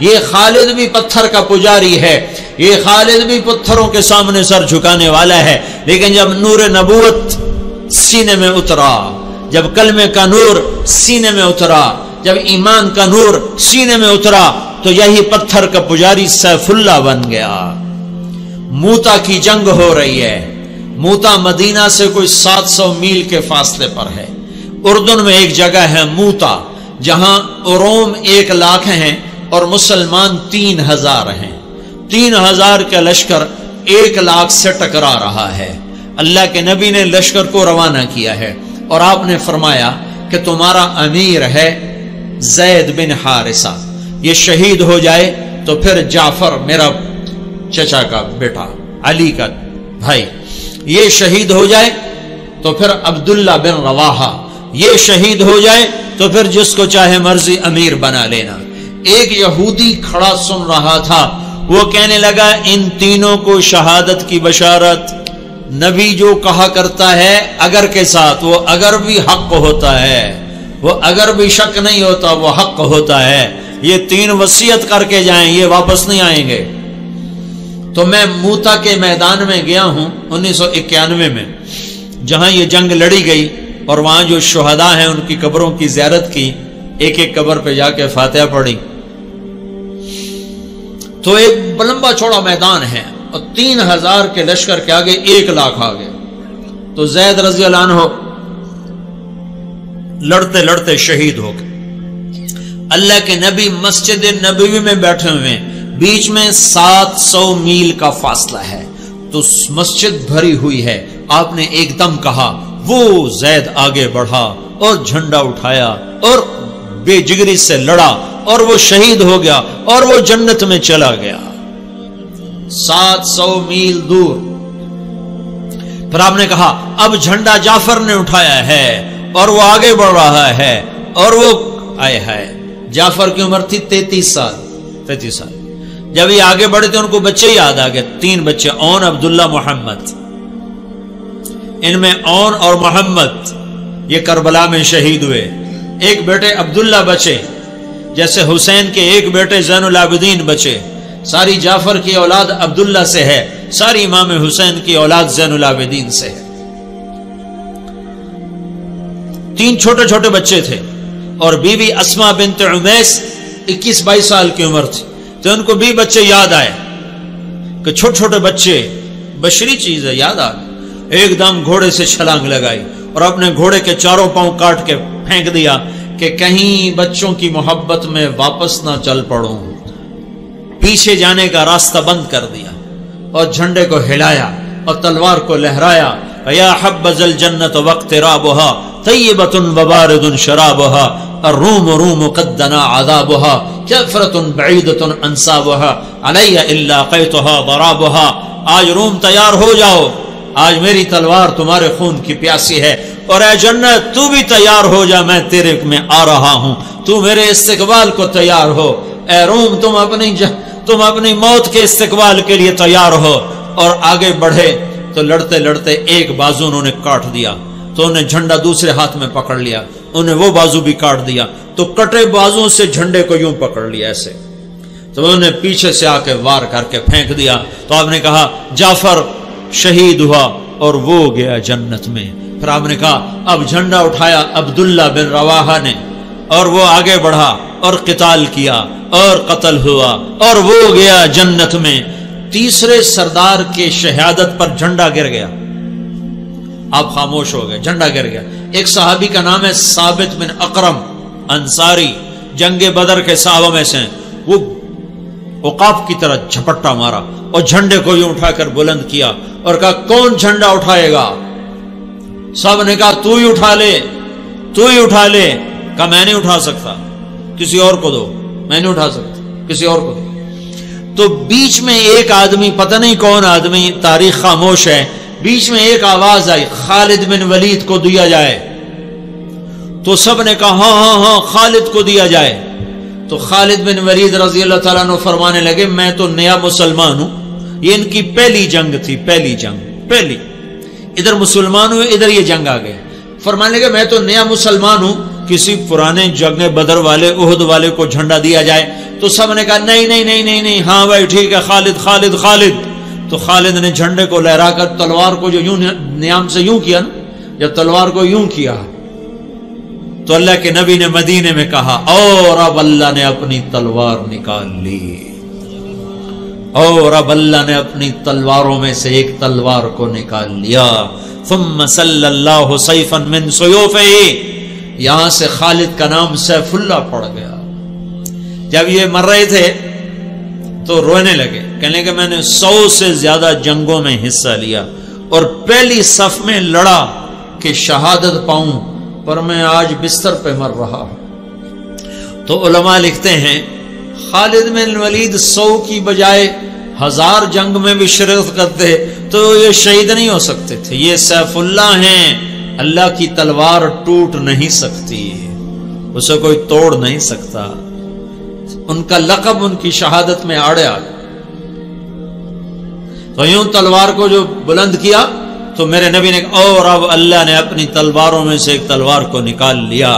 یہ خالد بھی پتھر کا پجاری ہے، یہ خالد بھی پتھروں کے سامنے سر جھکانے والا ہے، لیکن جب نور نبوت سینے میں اترا، جب کلمے کا نور سینے میں اترا، جب ایمان کا نور سینے میں اترا، تو یہی پتھر کا پجاری سیف اللہ بن گیا۔ موتا کی جنگ ہو رہی ہے، موتا مدینہ سے کوئی 700 میل کے فاصلے پر ہے۔ اردن میں ایک جگہ ہے موتا، جہاں روم 1 لاکھ ہیں اور مسلمان 3000 ہیں۔ 3000 کا لشکر 1 لاکھ سے ٹکرا رہا ہے۔ اللہ کے نبی نے لشکر کو روانہ کیا ہے اور آپ نے فرمایا کہ تمہارا امیر ہے زید بن حارثہ، یہ شہید ہو جائے تو پھر جعفر میرا چچا کا بیٹا علی کا بھائی یہ شہید ہو جائے تو پھر عبداللہ بن رواحہ یہ شہید ہو جائے تو پھر جس کو چاہے مرضی امیر بنا لینا۔ ایک یہودی کھڑا سن رہا تھا، وہ کہنے لگا ان تینوں کو شہادت کی بشارت، نبی جو کہا کرتا ہے اگر کے ساتھ، وہ اگر بھی حق ہوتا ہے، وہ اگر بھی شک نہیں ہوتا، وہ حق ہوتا ہے۔ یہ 3 وصیت کر کے جائیں، یہ واپس نہیں آئیں گے۔ تو میں موتا کے میدان میں گیا ہوں 1991 میں، جہاں یہ جنگ لڑی گئی، اور وہاں جو شہداء ہیں ان کی قبروں کی زیارت کی، ایک ایک قبر پہ جا کے فاتحہ پڑھی۔ تو ایک لمبا چوڑا میدان ہے اور 3000 کے لشکر کے آگے 1 لاکھ آگے۔ تو زید رضی اللہ عنہ لڑتے لڑتے شہید ہو گئے۔ اللہ کے نبی مسجد نبوی میں بیٹھے ہوئے ہیں، بیچ میں 700 میل کا فاصلہ ہے، تو مسجد بھری ہوئی ہے۔ آپ نے ایک دم کہا، وہ زید آگے بڑھا اور جھنڈا اٹھایا اور بے جگری سے لڑا اور وہ شہید ہو گیا اور وہ جنت میں چلا گیا 700 میل دور۔ پھر آپ نے کہا اب جھنڈا جعفر نے اٹھایا ہے اور وہ آگے بڑھ رہا ہے، اور وہ آئے ہے۔ جعفر کی عمر تھی 33 سال۔ جب یہ آگے بڑھے تھے ان کو بچے یاد آ گئے، 3 بچے، اون، عبداللہ، محمد۔ ان میں اون اور محمد یہ کربلا میں شہید ہوئے۔ ایک بیٹے عبداللہ بچے، جیسے حسین کے ایک بیٹے زین العابدین بچے۔ ساری جعفر کی اولاد عبداللہ سے ہے، ساری امام حسین کی اولاد زین العابدین سے ہے۔ 3 چھوٹے چھوٹے بچے تھے، اور بی بی اسما بنت عمیس 21-22 سال کی عمر تھی۔ تو ان کو بھی بچے یاد آئے کہ چھوٹے چھوٹے بچے بشری چیز ہے، یاد آ گئے۔ ایک دم گھوڑے سے چھلانگ لگائی اور اپنے گھوڑے کے 4 پاؤں کاٹ کے پھینک دیا کہ کہیں بچوں کی محبت میں واپس نہ چل پڑوں۔ پیچھے جانے کا راستہ بند کر دیا اور جھنڈے کو ہلایا اور تلوار کو لہرایا۔ یا حبذ الجنت واقترابها طیبۃ وبارد شرابها الروم روم قد دنا عذابها کفرۃ بعیدۃ انصابها علی الا قیتها ضرابها۔ آج روم تیار ہو جاؤ، آج میری تلوار تمہارے خون کی پیاسی ہے، اور اے جنت تو بھی تیار ہو جا، میں تیرے میں آ رہا ہوں، تو میرے استقبال کو تیار ہو۔ اے روم تم اپنی موت کے استقبال کے لیے تیار ہو۔ اور آگے بڑھے تو لڑتے لڑتے ایک بازو انہوں نے کاٹ دیا، تو انہیں جھنڈا دوسرے ہاتھ میں پکڑ لیا، انہیں وہ بازو بھی کاٹ دیا، تو کٹے بازو سے جھنڈے کو یوں پکڑ لیا ایسے، تو انہوں نے پیچھے سے آ کے وار کر کے پھینک دیا۔ تو آپ نے کہا جعفر شہید ہوا اور وہ گیا جنت میں۔ پھر آپ نے کہا اب جھنڈا اٹھایا عبداللہ بن رواحہ نے، اور وہ آگے بڑھا اور قتال کیا اور قتل ہوا اور وہ گیا جنت میں۔ تیسرے سردار کے شہادت پر جھنڈا گر گیا، آپ خاموش ہو گئے، جھنڈا گر گیا۔ ایک صحابی کا نام ہے ثابت بن اقرم انصاری، جنگ بدر کے صحابہ میں سے ہیں، وہ عقاب کی طرح جھپٹا مارا اور جھنڈے کو یوں اٹھا کر بلند کیا اور کہا کون جھنڈا اٹھائے گا؟ سب نے کہا تو ہی اٹھا لے، تو ہی اٹھا لے۔ کہا میں نہیں اٹھا سکتا، کسی اور کو دو، میں نہیں اٹھا سکتا، کسی اور کو دو۔ تو بیچ میں ایک آدمی، پتہ نہیں کون آدمی، تاریخ خاموش ہے، بیچ میں ایک آواز آئی خالد بن ولید کو دیا جائے۔ تو سب نے کہا ہاں ہاں ہاں خالد کو دیا جائے۔ تو خالد بن ولید رضی اللہ تعالیٰ عنہ فرمانے لگے میں تو نیا مسلمان ہوں، یہ ان کی پہلی جنگ تھی، پہلی جنگ، پہلی، ادھر مسلمان ہوئے، ادھر یہ جنگ آ گئے۔ فرمانے لگے میں تو نیا مسلمان ہوں، کسی پرانے جنگ بدر والے، احد والے کو جھنڈا دیا جائے۔ تو سب نے کہا نہیں نہیں نہیں نہیں نہیں، ہاں بھائی ٹھیک ہے، خالد خالد خالد. تو خالد نے جھنڈے کو لہرا کر تلوار کو جو یوں نیام سے یوں کیا نا، جب تلوار کو یوں کیا تو اللہ کے نبی نے مدینے میں کہا اور اب اللہ نے اپنی تلوار نکال لی، اور اب اللہ نے اپنی تلواروں میں سے ایک تلوار کو نکال لیا. ثم صلی اللہ سیفا من سیوفہ، یہاں سے خالد کا نام سیف اللہ پڑ گیا. جب یہ مر رہے تھے تو رونے لگے، کہنے لگے میں نے 100 سے زیادہ جنگوں میں حصہ لیا اور پہلی صف میں لڑا کہ شہادت پاؤں، پر میں آج بستر پہ مر رہا ہوں. تو علماء لکھتے ہیں خالد بن ولید 100 کی بجائے 1000 جنگ میں بھی شرکت کرتے تو یہ شہید نہیں ہو سکتے تھے. یہ سیف اللہ ہیں، اللہ کی تلوار ٹوٹ نہیں سکتی، اسے کوئی توڑ نہیں سکتا. ان کا لقب ان کی شہادت میں آڑے آ گیا. تو یوں تلوار کو جو بلند کیا تو میرے نبی نے کہا اور اب اللہ نے اپنی تلواروں میں سے ایک تلوار کو نکال لیا.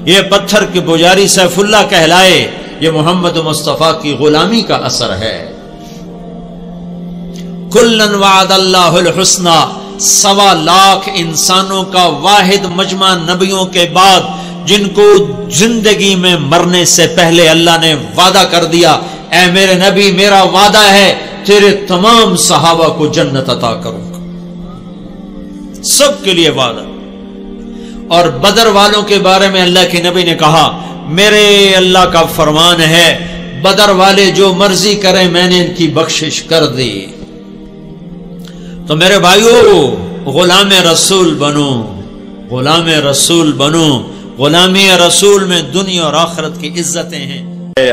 یہ پتھر کے پجاری سیف اللہ کہلائے، یہ محمد مصطفیٰ کی غلامی کا اثر ہے. کلن وعد اللہ الحسنی، 1.25 لاکھ انسانوں کا واحد مجمع نبیوں کے بعد جن کو زندگی میں مرنے سے پہلے اللہ نے وعدہ کر دیا، اے میرے نبی میرا وعدہ ہے تیرے تمام صحابہ کو جنت عطا کروں گا، سب کے لیے وعدہ. اور بدر والوں کے بارے میں اللہ کے نبی نے کہا میرے اللہ کا فرمان ہے بدر والے جو مرضی کریں میں نے ان کی بخشش کر دی. تو میرے بھائیو غلام رسول بنو، غلام رسول بنو. غلامی رسول میں دنیا اور آخرت کی عزتیں ہیں.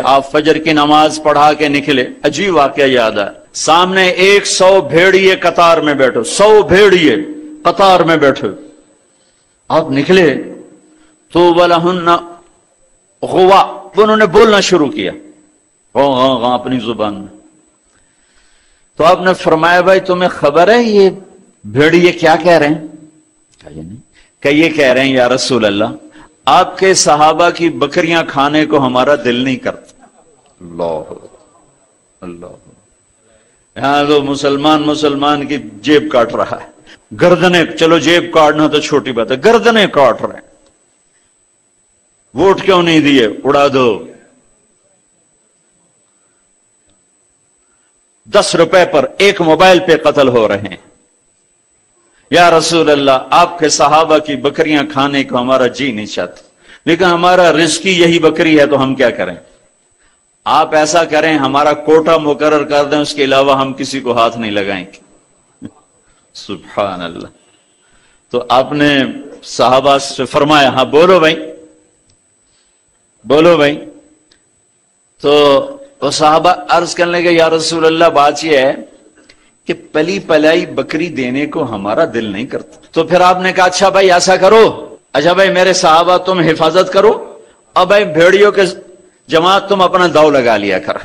آپ فجر کی نماز پڑھا کے نکلے، عجیب واقعہ یاد ہے. سامنے 100 بھیڑیے قطار میں بیٹھو، 100 بھیڑیے قطار میں بیٹھو. آپ نکلے تو وَلَهُنَّ غوا، انہوں نے بولنا شروع کیا اپنی زبان میں. تو آپ نے فرمایا بھائی تمہیں خبر ہے یہ بھیڑیے کیا کہہ رہے ہیں؟ کہ یہ کہہ رہے ہیں یا رسول اللہ آپ کے صحابہ کی بکریاں کھانے کو ہمارا دل نہیں کرتا. اللہ اللہ، یہاں تو مسلمان کی جیب کاٹ رہا ہے، گردنیں، چلو جیب کاٹنا تو چھوٹی بات ہے، گردنیں کاٹ رہے ہیں. ووٹ کیوں نہیں دیے؟ اڑا دو. 10 روپے پر ایک موبائل پہ قتل ہو رہے ہیں. یا رسول اللہ آپ کے صحابہ کی بکریاں کھانے کو ہمارا جی نہیں چاہتا، لیکن ہمارا رزق ہی یہی بکری ہے تو ہم کیا کریں؟ آپ ایسا کریں ہمارا کوٹا مقرر کر دیں، اس کے علاوہ ہم کسی کو ہاتھ نہیں لگائیں گے. سبحان اللہ. تو آپ نے صحابہ سے فرمایا ہاں بولو بھائی بولو بھائی. تو وہ صحابہ عرض کرنے لگے یا رسول اللہ بات یہ ہے کہ پلی پلائی بکری دینے کو ہمارا دل نہیں کرتا. تو پھر آپ نے کہا اچھا بھائی ایسا کرو، اچھا بھائی میرے صحابہ تم حفاظت کرو، اب بھائی بھیڑیوں کے جماعت تم اپنا داؤ لگا لیا کر.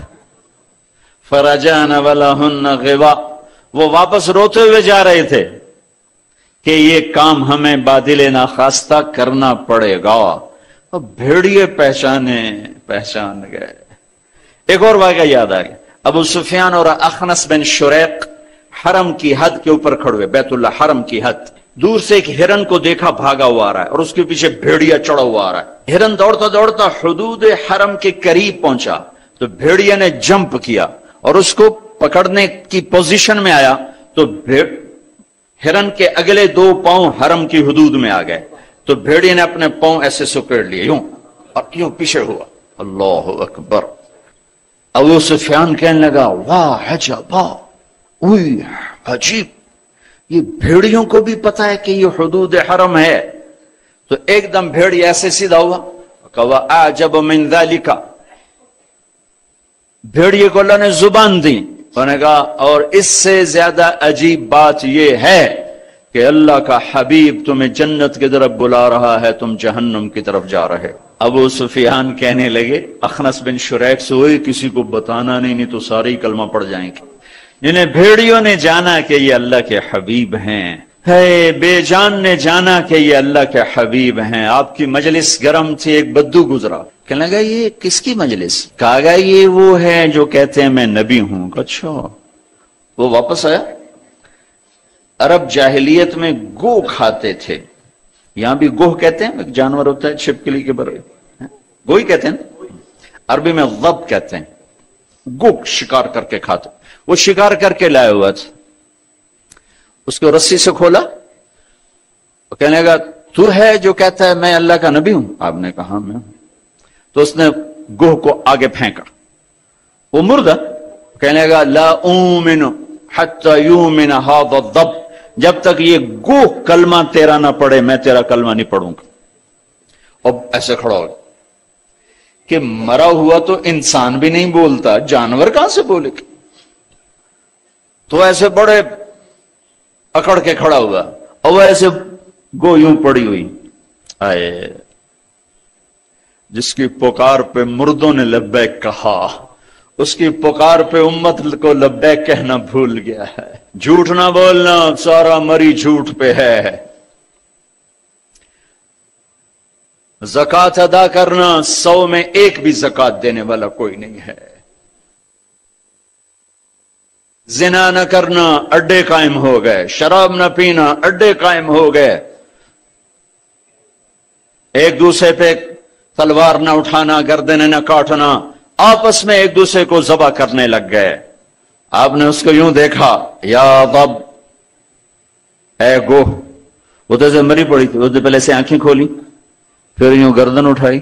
فرجعن ولہن غوا، وہ واپس روتے ہوئے جا رہے تھے کہ یہ کام ہمیں بادل ناخواستہ کرنا پڑے گا. اب بھیڑیے پہچان گئے. ایک اور واقعہ یاد آ گیا. ابو سفیان اور اخنس بن شریق حرم کی حد کے اوپر کھڑے ہوئے، بیت اللہ حرم کی حد. دور سے ایک ہرن کو دیکھا بھاگا ہوا آ رہا ہے اور اس کے پیچھے بھیڑیا چڑھا ہوا آ رہا ہے. ہرن دوڑتا دوڑتا حدود حرم کے قریب پہنچا تو بھیڑیا نے جمپ کیا اور اس کو پکڑنے کی پوزیشن میں آیا تو ہرن کے اگلے 2 پاؤں حرم کی حدود میں آ گئے. تو بھیڑیا نے اپنے پاؤں ایسے سکیڑ لیے یوں اور یوں پیچھے ہوا. اللہ اکبر. ابو سفیان کہنے لگا واہ عجبا، اوئی عجیب، یہ بھیڑیوں کو بھی پتا ہے کہ یہ حدود حرم ہے. تو ایک دم بھیڑی ایسے سیدھا ہوا کہ اعجب من ذالک، بھیڑیے کو اللہ نے زبان دی. انہوں نے کہا اور اس سے زیادہ عجیب بات یہ ہے کہ اللہ کا حبیب تمہیں جنت کی طرف بلا رہا ہے، تم جہنم کی طرف جا رہے. ابو سفیان کہنے لگے اخنس بن شریق سے ہوئے کسی کو بتانا نہیں تو سارے ہی کلمہ پڑ جائیں گے. جنہیں بھیڑیوں نے جانا کہ یہ اللہ کے حبیب ہیں ہے بے جان نے جانا کہ یہ اللہ کے حبیب ہیں. آپ کی مجلس گرم تھی, ایک بدو گزرا, کہنے لگا یہ کس کی مجلس؟ کہا گیا یہ وہ ہے جو کہتے ہیں میں نبی ہوں. اچھا. وہ واپس آیا. عرب جاہلیت میں گو کھاتے تھے, یہاں بھی گوہ کہتے ہیں, ایک جانور ہوتا ہے چھپکلی کے برے, گوہی کہتے ہیں, عربی میں ضب کہتے ہیں. گو شکار کر کے کھاتے, وہ شکار کر کے لائے ہوا تھا, اس کو رسی سے کھولا, وہ کہنے لگا تو ہے جو کہتا ہے میں اللہ کا نبی ہوں؟ آپ نے کہا میں ہوں. تو اس نے گوہ کو آگے پھینکا, وہ مردہ. کہنے لگا لا اومن حتی یومن ھذا الضب, جب تک یہ گوہ کلمہ تیرا نہ پڑھے میں تیرا کلمہ نہیں پڑھوں گا. اب ایسے کھڑا ہو کہ مرا ہوا تو انسان بھی نہیں بولتا, جانور کہاں سے بولے گا؟ تو ایسے بڑے اکڑ کے کھڑا ہوا, اور وہ ایسے گو یوں پڑی ہوئی. آئے جس کی پکار پہ مردوں نے لبیک کہا, اس کی پکار پہ امت کو لبیک کہنا بھول گیا ہے. جھوٹ نہ بولنا, سارا مری جھوٹ پہ ہے. زکات ادا کرنا, 100 میں ایک بھی زکات دینے والا کوئی نہیں ہے. زنا نہ کرنا, اڈے قائم ہو گئے. شراب نہ پینا, اڈے قائم ہو گئے. ایک دوسرے پہ تلوار نہ اٹھانا, گردنیں نہ کاٹنا, آپس میں ایک دوسرے کو ذبح کرنے لگ گئے. آپ نے اس کو یوں دیکھا, یا ضب, اے گوہ. وہ تو ایسے مری پڑی تھی, اس نے پہلے سے آنکھیں کھولی, پھر یوں گردن اٹھائی,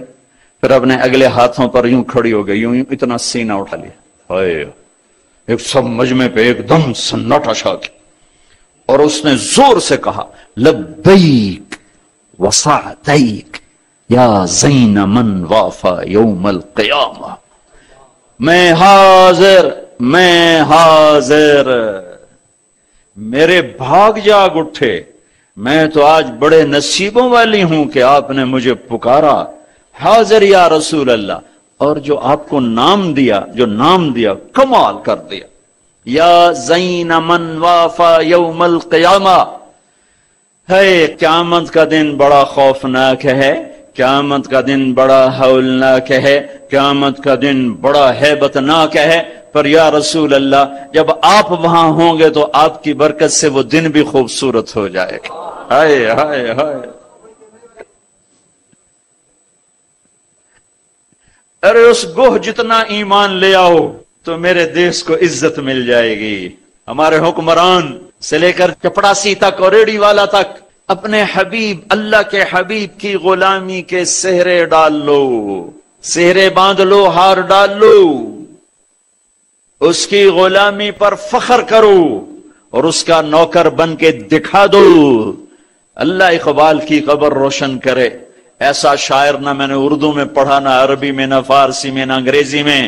پھر اپنے اگلے ہاتھوں پر یوں کھڑی ہو گئی, یوں اتنا سینہ اٹھا لیا. ہائے, ایک سب مجمع پہ ایک دم سناٹا چھا گیا, اور اس نے زور سے کہا لبیک وسعدیک یا زین من وافا یوم القیامہ. میں حاضر, میں حاضر, میرے بھاگ جاگ اٹھے, میں تو آج بڑے نصیبوں والی ہوں کہ آپ نے مجھے پکارا. حاضر یا رسول اللہ. اور جو آپ کو نام دیا, جو نام دیا کمال کر دیا. یا زین من وافا یوم القیامہ. ہے قیامت کا دن بڑا خوفناک ہے, قیامت کا دن بڑا ہولناک ہے, قیامت کا دن بڑا ہیبتناک ہے. پر یا رسول اللہ, جب آپ وہاں ہوں گے تو آپ کی برکت سے وہ دن بھی خوبصورت ہو جائے گا. ہائے ہائے ہائے. ارے اس گوہ جتنا ایمان لے آؤ تو میرے دیش کو عزت مل جائے گی. ہمارے حکمران سے لے کر چپڑاسی تک اور ریڑی والا تک اپنے حبیب, اللہ کے حبیب کی غلامی کے سہرے ڈال لو, سہرے باندھ لو, ہار ڈال لو, اس کی غلامی پر فخر کرو اور اس کا نوکر بن کے دکھا دو. اللہ اقبال کی قبر روشن کرے. ایسا شاعر نہ میں نے اردو میں پڑھا, نہ عربی میں, نہ فارسی میں, نہ انگریزی میں,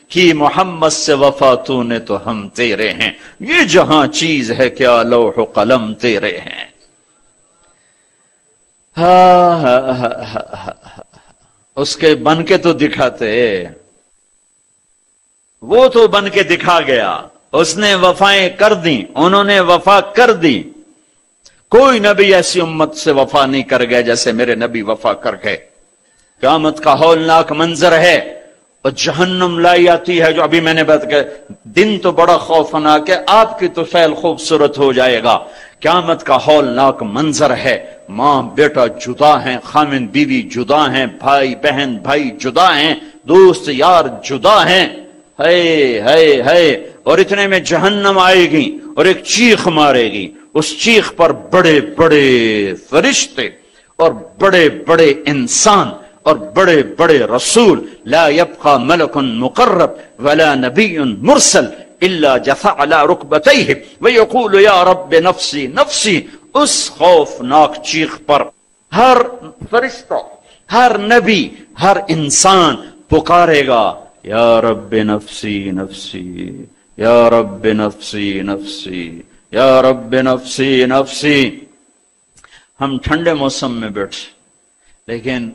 کہ محمد سے وفا تو نے تو ہم تیرے ہیں, یہ جہاں چیز ہے کیا لوح و قلم تیرے ہیں. اس کے بن کے تو دکھاتے, وہ تو بن کے دکھا گیا, اس نے وفائیں کر دی, انہوں نے وفا کر دی. کوئی نبی ایسی امت سے وفا نہیں کر گئے جیسے میرے نبی وفا کر گئے. قیامت کا ہولناک منظر ہے, اور جہنم لائی آتی ہے جو ابھی میں نے بات کہا. دن تو بڑا خوفناک ہے, آپ کی تو فعل خوبصورت ہو جائے گا. قیامت کا ہولناک منظر ہے, ماں بیٹا جدا ہیں, خامن بیوی جدا ہیں, بھائی بہن بھائی جدا ہیں, دوست یار جدا ہیں. ہے ہے ہے. اور اتنے میں جہنم آئے گی اور ایک چیخ مارے گی. اس چیخ پر بڑے بڑے فرشتے اور بڑے بڑے انسان اور بڑے بڑے رسول, لا يبقى ملک مقرب ولا نبی مرسل الا جثى على ركبتيه ويقول یا رب نفسی نفسی. اس خوفناک چیخ پر ہر فرشتہ, ہر نبی, ہر انسان پکارے گا یا رب نفسی نفسی, یا رب نفسی نفسی, یا رب نفسی نفسی. ہم ٹھنڈے موسم میں بیٹھے, لیکن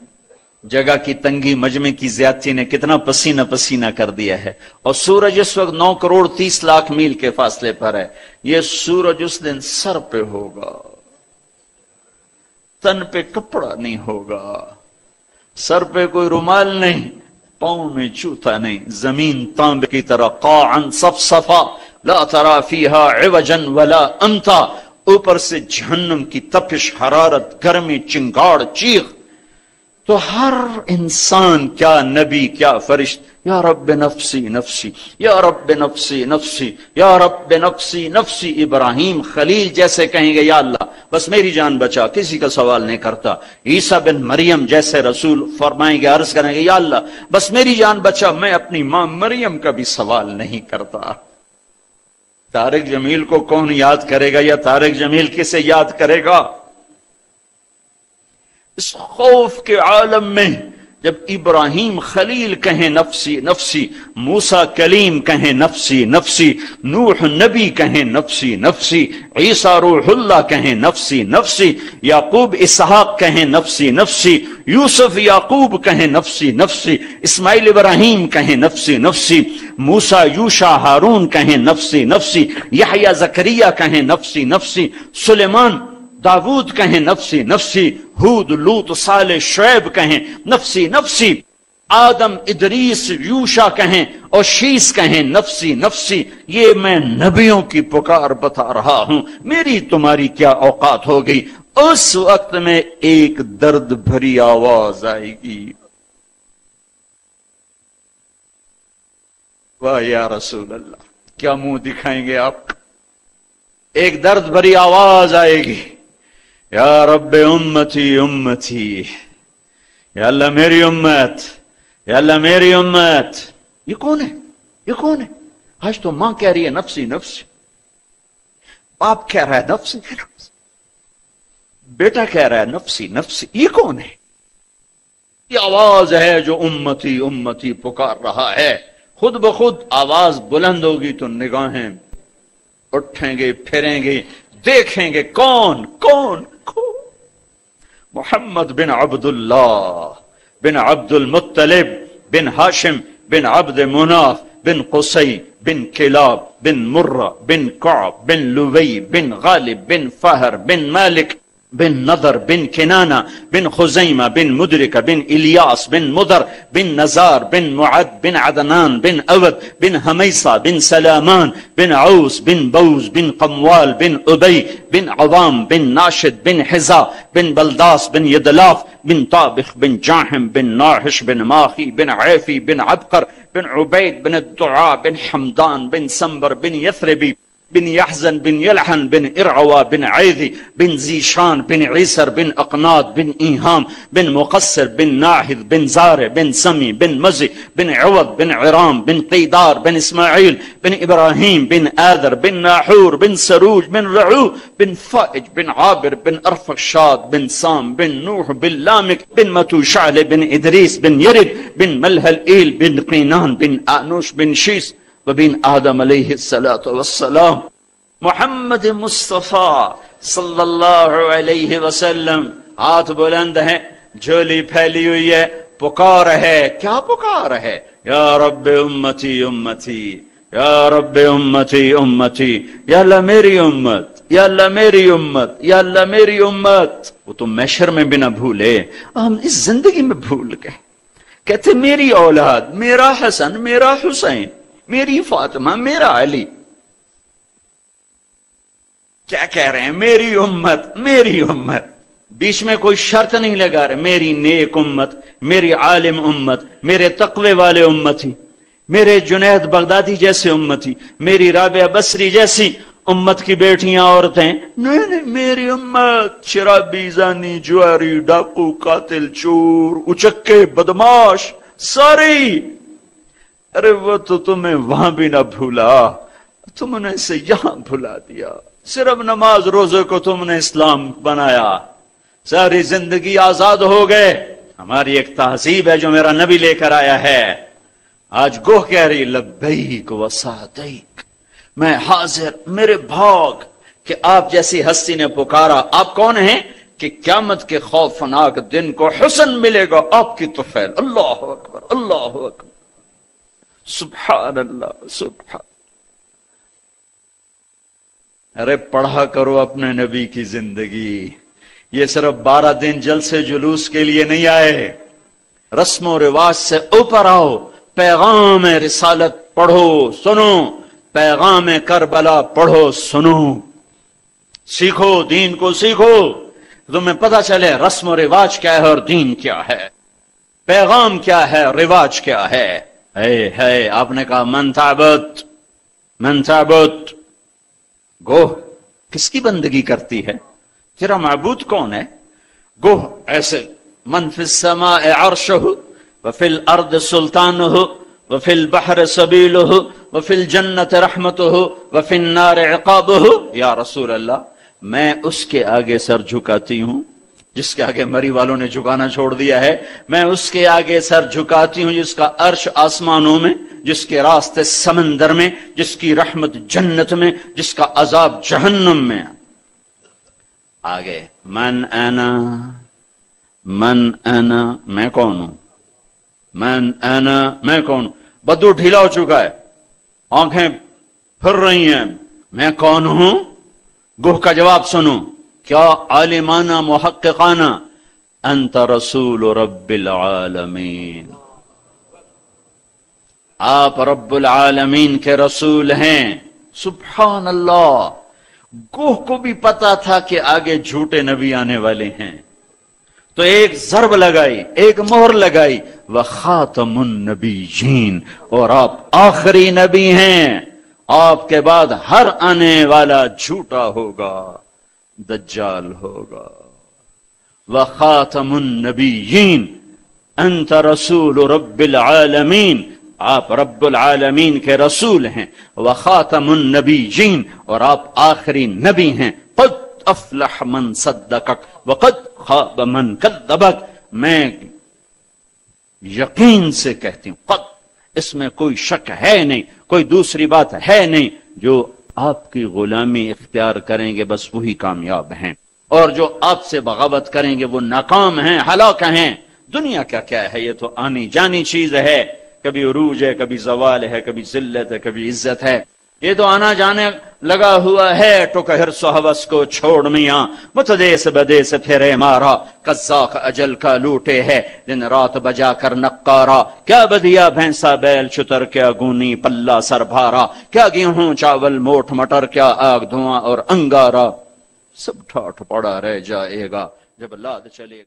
جگہ کی تنگی, مجمع کی زیادتی نے کتنا پسینہ پسینہ کر دیا ہے. اور سورج اس وقت 9 کروڑ 30 لاکھ میل کے فاصلے پر ہے. یہ سورج اس دن سر پہ ہوگا, تن پہ کپڑا نہیں ہوگا، سر پہ کوئی رومال نہیں، پاؤں میں جوتا نہیں، زمین تانبے کی طرح قاعا صفصفا لا ترى فيها عوجا ولا امتا، اوپر سے جہنم کی تپش، حرارت، گرمی، چنگاڑ، چیخ. تو ہر انسان، کیا نبی کیا فرشت، یا رب نفسی نفسی، یا رب نفسی نفسی، یا رب نفسی نفسی. ابراہیم خلیل جیسے کہیں گے یا اللہ بس میری جان بچا، کسی کا سوال نہیں کرتا. عیسیٰ بن مریم جیسے رسول فرمائیں گے، عرض کریں گے یا اللہ بس میری جان بچا، میں اپنی ماں مریم کا بھی سوال نہیں کرتا. طارق جمیل کو کون یاد کرے گا، یا طارق جمیل کسے یاد کرے گا؟ اس خوف کے عالم میں جب ابراہیم خلیل کہیں نفسی نفسی، موسیٰ کلیم کہیں نفسی نفسی، نوح نبی کہیں نفسی نفسی، عیسیٰ روح اللہ کہیں نفسی نفسی، یعقوب اسحاق کہیں نفسی نفسی، یوسف یعقوب کہیں نفسی نفسی، اسماعیل ابراہیم کہیں نفسی نفسی، موسیٰ یوشع ہارون کہیں نفسی نفسی، یحییٰ زکریا کہیں نفسی نفسی، سلیمان داود کہیں نفسی نفسی، ہود لوط صالح شعیب کہیں نفسی نفسی، آدم ادریس یوشع کہیں اور شیس کہیں نفسی نفسی. یہ میں نبیوں کی پکار بتا رہا ہوں، میری تمہاری کیا اوقات ہو گئی. اس وقت میں ایک درد بھری آواز آئے گی، واہ یا رسول اللہ، کیا منہ دکھائیں گے آپ؟ ایک درد بھری آواز آئے گی، یا رب امتی امتی، یا اللہ میری امت، یا اللہ میری امت. یہ کون ہے؟ یہ کون ہے؟ آج تو ماں کہہ رہی ہے نفسی نفسی، باپ کہہ رہا ہے نفسی نفسی، بیٹا کہہ رہا ہے نفسی نفسی. یہ کون ہے؟ یہ آواز ہے جو امتی امتی پکار رہا ہے. خود بخود آواز بلند ہوگی تو نگاہیں اٹھیں گے، پھریں گے، دیکھیں گے کون کون کون. محمد بن عبداللہ بن عبد المطلب بن ہاشم بن عبد مناف بن قصی بن کلاب بن مرہ بن کعب بن لوی بن غالب بن فہر بن مالک بن نضر بن کنانہ بن خزیمہ بن مدرکہ بن الیاس بن مدر بن نزار بن معد بن عدنان بن اود بن حمیصہ بن سلامان بن عوس بن بوز بن قموال بن ابی بن عوام بن ناشد بن حزا بن بلداس بن یدلاف بن طابخ بن جاحم بن ناحش بن ماخی بن عیفی بن عبقر بن عبید بن الدعاء بن حمدان بن سنبر بن یثربی بن يحزن بن يلحن بن ارعوى بن عيذي بن زيشان بن عيسر بن اقناط بن ايهام بن مقصر بن ناحذ بن زارع بن سمي بن مزي بن عوض بن عرام بن قيدار بن اسماعيل بن ابراهيم بن آذر بن ناحور بن سروج بن رعو بن فائج بن عابر بن ارفخشاد بن سام بن نوح بن لامك بن متوشعل بن ادريس بن يرد بن ملهلئيل بن قينان بن آنوش بن شيس وبین آدم علیہ السلام. محمد مصطفیٰ صلی اللہ علیہ وسلم ہاتھ بلند ہیں، جھولی پھیلی ہوئی ہے، پکار ہے. کیا پکار ہے؟ یا رب امتی امتی، یا رب امتی امتی، یا اللہ میری امت، یا اللہ میری امت، یا اللہ میری امت. وہ تو محشر میں بھی نہ بھولے، ہم اس زندگی میں بھول گئے. کہتے میری اولاد، میرا حسن، میرا حسین، میری فاطمہ، میرا علی. کیا کہہ رہے ہیں؟ میری امت، میری امت. بیچ میں کوئی شرط نہیں لگا رہے. میری نیک امت، میری عالم امت، میرے تقوی والے امتی، میرے جنید بغدادی جیسے امتی، میری رابعہ بصری جیسی امت کی بیٹیاں عورتیں. نہیں نہیں، میری امت شرابی، زانی، جواری، ڈاکو، قاتل، چور، اچکے، بدماش، ساری. ارے وہ تو تمہیں وہاں بھی نہ بھولا، تم نے اسے یہاں بھلا دیا. صرف نماز روزے کو تم نے اسلام بنایا، ساری زندگی آزاد ہو گئے. ہماری ایک تہذیب ہے جو میرا نبی لے کر آیا ہے. آج گوہ کہہ رہی لبیک و سعدیک، میں حاضر، میرے بھاگ کہ آپ جیسی ہستی نے پکارا. آپ کون ہیں؟ کہ قیامت کے خوفناک دن کو حسن ملے گا آپ کی طفیل. اللہ اکبر، اللہ اکبر، سبحان اللہ، سبحان. ارے پڑھا کرو اپنے نبی کی زندگی. یہ صرف 12 دن جلسے جلوس کے لیے نہیں آئے، رسم و رواج سے اوپر آؤ، پیغام رسالت پڑھو سنو، پیغام کربلا پڑھو سنو، سیکھو، دین کو سیکھو، تمہیں پتہ چلے رسم و رواج کیا ہے اور دین کیا ہے، پیغام کیا ہے، رواج کیا ہے۔ آپ نے کہا من تعبد، گوہ کس کی بندگی کرتی ہے، تیرا معبود کون ہے؟ گوہ ایسے من فی السماء عرشہ وفی الارض سلطانہ وفی البحر سبیلہ وفی الجنت رحمتہ وفی النار عقابہ۔ یا رسول اللہ، میں اس کے آگے سر جھکاتی ہوں جس کے آگے مری والوں نے جھکانا چھوڑ دیا ہے، میں اس کے آگے سر جھکاتی ہوں جس کا عرش آسمانوں میں، جس کے راستے سمندر میں، جس کی رحمت جنت میں، جس کا عذاب جہنم میں۔ آگے من انا، میں کون ہوں، میں کون ہوں؟ بدو ڈھیلا ہو چکا ہے، آنکھیں پھر رہی ہیں، میں کون ہوں؟ گوہ کا جواب سنو، کیا عالمانہ محققانہ، انت رسول رب العالمین، آپ رب العالمین کے رسول ہیں۔ سبحان اللہ، گوہ کو بھی پتا تھا کہ آگے جھوٹے نبی آنے والے ہیں، تو ایک ضرب لگائی، ایک مہر لگائی، وخاتم النبیین، اور آپ آخری نبی ہیں، آپ کے بعد ہر آنے والا جھوٹا ہوگا، دجال ہوگا۔ وخاتم النبیین، انت رسول رب العالمین، آپ رب العالمین کے رسول ہیں، وخاتم النبیین، اور آپ آخری نبی ہیں۔ قد افلح من صدقک وقد خاب من کذبک، میں یقین سے کہتی ہوں، قد، اس میں کوئی شک ہے نہیں، کوئی دوسری بات ہے نہیں، جو آپ کی غلامی اختیار کریں گے بس وہی کامیاب ہیں، اور جو آپ سے بغاوت کریں گے وہ ناکام ہیں، ہلاک ہیں۔ دنیا کیا ہے، یہ تو آنی جانی چیز ہے، کبھی عروج ہے، کبھی زوال ہے، کبھی ذلت ہے، کبھی عزت ہے، یہ تو آنا جانے لگا ہوا ہے۔ ٹک حرص و ہوس کو چھوڑ میاں، متدیس بدیس پھرے مارا، قزاق اجل کا لوٹے ہے، دن رات بجا کر نقارا، کیا بدیا بھینسا بیل شتر، کیا گونی پلہ سر بھارا، کیا گیہوں چاول موٹ مٹر، کیا آگ دھواں اور انگارا، سب ٹھاٹ پڑا رہ جائے گا جب لاد چلے گا۔